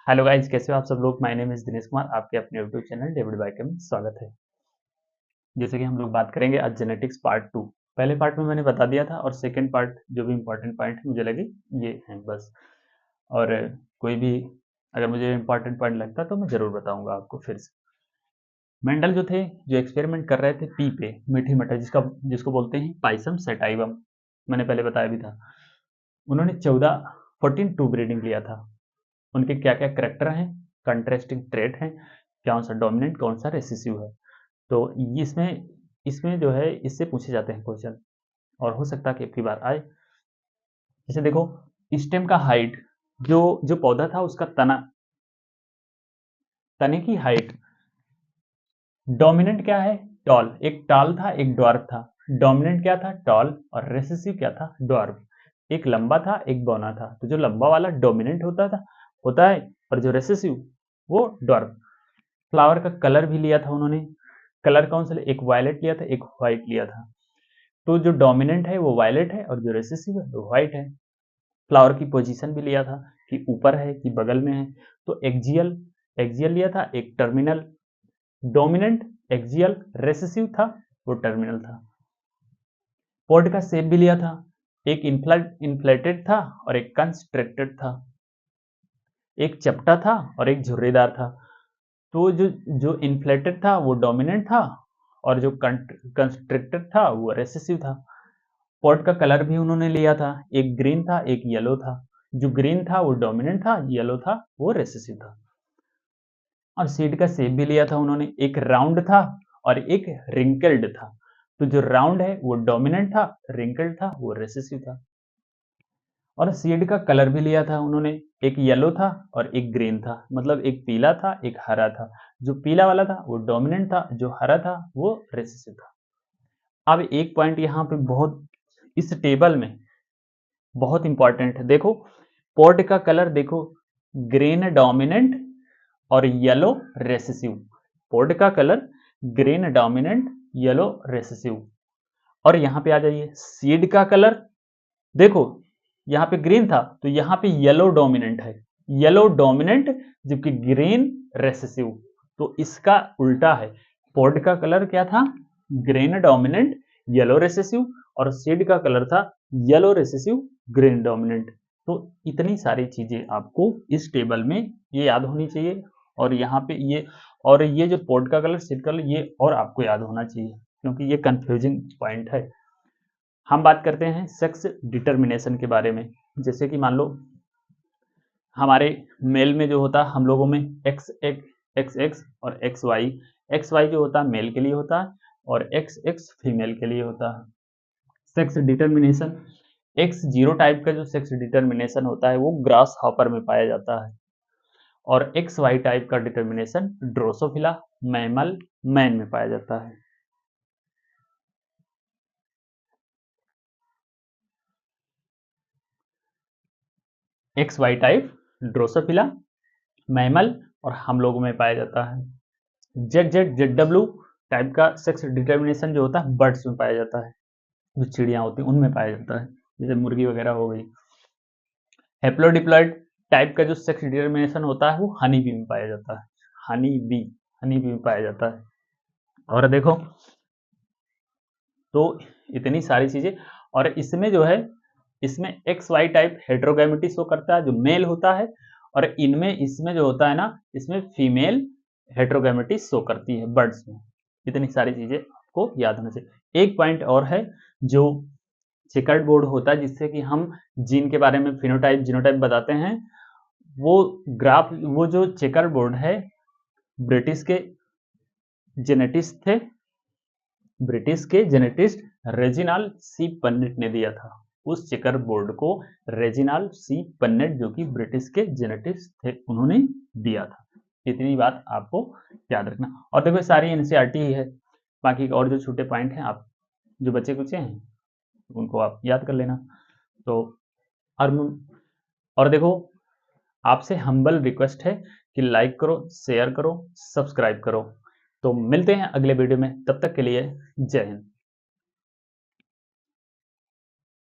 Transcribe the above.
Hello guys, कैसे हो आप सब लोग। My name is Dinesh Kumar, आपके अपने यूट्यूब चैनल डेविड बाइके में स्वागत है। जैसे कि हम लोग बात करेंगे आज जेनेटिक्स पार्ट 2। पहले पार्ट में मैंने बता दिया था और सेकंड पार्ट जो भी इंपॉर्टेंट पॉइंट है मुझे लगे ये हैं बस। और कोई भी अगर मुझे इंपॉर्टेंट पॉइंट लगता तो मैं ज़रूर बताऊंगा आपको फिर से। मेंडल जो थे, जो एक्सपेरिमेंट कर रहे थे पी पे, मीठी मटर जिसको बोलते हैं पाइसम सेटाइवम, मैंने पहले बताया भी था। उन्होंने 14 टू ब्रीडिंग लिया था। उनके क्या क्या करेक्टर हैं, कंट्रास्टिंग ट्रेट हैं, कौन सा डोमिनेंट कौन सा रेसिसिव है। तो इसमें इसमें जो है इससे पूछे जाते हैं क्वेश्चन, और हो सकता है कि आपकी बार आए। जैसे देखो, स्टेम का हाइट, जो जो पौधा था उसका तने की हाइट, डोमिनेंट क्या है, टॉल। एक टॉल था एक ड्वार्फ था। डोमिनेंट क्या था, टॉल, और रेसेसिव क्या था, ड्वार्फ। एक लंबा था एक बौना था, तो जो लंबा वाला डोमिनेंट होता है, और जो रेसेसिव वो ड्वार्फ। फ्लावर का कलर भी लिया था उन्होंने। कलर कौन सा लिया, एक वायलेट लिया था एक व्हाइट लिया था। तो जो डोमिनेंट है वो वायलेट है और जो रेसेसिव है वो व्हाइट है। फ्लावर की पोजीशन भी लिया था कि ऊपर है कि बगल में है। तो एक्जियल एक्जियल लिया था, एक टर्मिनल। डोमिनेंट एक्जियल, रेसेसिव था वो टर्मिनल था। पॉड का शेप भी लिया था, एक इन्फ्लेटेड था और एक कंस्ट्रक्टेड था। एक चपटा था और एक झुर्रीदार था। तो जो जो इन्फ्लेटेड था वो डोमिनेंट था और जो कंस्ट्रक्टेड था वो रेसेसिव था। पॉट का कलर भी उन्होंने लिया था, एक ग्रीन था एक येलो था। जो ग्रीन था वो डोमिनेंट था, येलो था वो रेसेसिव था। और सीड का शेप भी लिया था उन्होंने, एक राउंड था और एक रिंकल्ड था। तो जो राउंड है वो डोमिनेंट था, रिंकल्ड था वो रेसेसिव था। और सीड का कलर भी लिया था उन्होंने, एक येलो था और एक ग्रीन था, मतलब एक पीला था एक हरा था। जो पीला वाला था वो डोमिनेंट था, जो हरा था वो रेसेसिव था। अब एक पॉइंट यहाँ पे बहुत, इस टेबल में बहुत इंपॉर्टेंट है। देखो, पॉड का कलर देखो, ग्रीन डोमिनेंट और येलो रेसेसिव। पॉड का colour green dominant, yellow recessive. और यहाँ पे आ जाइए, सीड का कलर देखो, यहाँ पे ग्रीन था तो यहाँ पे येलो डोमिनेंट है, येलो डोमिनेंट, जबकि ग्रीन रेसेसिव। तो इसका उल्टा है, पॉड का कलर क्या था, ग्रीन डोमिनेंट येलो रेसेसिव, और सीड का कलर था येलो रेसेसिव ग्रीन डोमिनेंट। तो इतनी सारी चीजें आपको इस टेबल में ये याद होनी चाहिए। और यहाँ पे ये, और ये जो पॉड का कलर सीड कलर ये और आपको याद होना चाहिए, क्योंकि ये कंफ्यूजिंग पॉइंट है। हम बात करते हैं सेक्स डिटर्मिनेशन के बारे में। जैसे कि मान लो हमारे मेल में जो होता है, हम लोगों में एक्स एक्स एक्स और एक्स वाई। एक्स वाई जो होता है मेल के लिए होता है और एक्स एक्स फीमेल के लिए होता है। Sex determination, x zero type का जो सेक्स डिटर्मिनेशन होता है वो ग्रास हॉपर में पाया जाता है, और एक्स वाई टाइप का डिटर्मिनेशन ड्रोसोफिला मैमल मैन में पाया जाता है। X Y type Drosophila mammal और हम लोगों में पाया जाता है। Z Z Z W type का सेक्स डिटर्मिनेशन जो होता है बर्ड्स में पाया जाता है, जो चिड़िया होती हैं उनमें पाया जाता है, जैसे मुर्गी वगैरह हो गई। हेप्लोडिप्लॉइड टाइप का जो सेक्स डिटर्मिनेशन होता है वो हनी बी में पाया जाता है, हनी बी, हनी बी में पाया जाता है। और देखो, तो इतनी सारी चीजें। और इसमें जो है, इसमें एक्स वाई टाइप हेट्रोगैमेटी शो करता है जो मेल होता है, और इनमें इसमें जो होता है ना, इसमें फीमेल हेट्रोगैमेटी शो करती है बर्ड्स में। इतनी सारी चीजें आपको याद होना चाहिए। एक पॉइंट और है, जो चेकर्ड बोर्ड होता है, जिससे कि हम जीन के बारे में फिनोटाइप जीनोटाइप बताते हैं। वो ग्राफ, वो जो चेकर बोर्ड है, ब्रिटिश के जेनेटिस्ट थे, ब्रिटिश के जेनेटिस्ट रेजिनाल्ड सी पन्नेट ने दिया था। उस चेकर बोर्ड को रेजिनाल्ड सी पन्नेट, जो कि ब्रिटिश के जेनेटिस्ट थे, उन्होंने दिया था। इतनी बात आपको याद रखना। और देखो सारी एनसीईआरटी ही है, बाकी और जो छोटे पॉइंट हैं आप जो बच्चे कुचे हैं उनको आप याद कर लेना। तो और और देखो, आपसे हम्बल रिक्वेस्ट है कि लाइक करो, शेयर करो, सब्सक्राइब करो। तो मिलते हैं अगले वीडियो में, तब तक के लिए जय हिंद।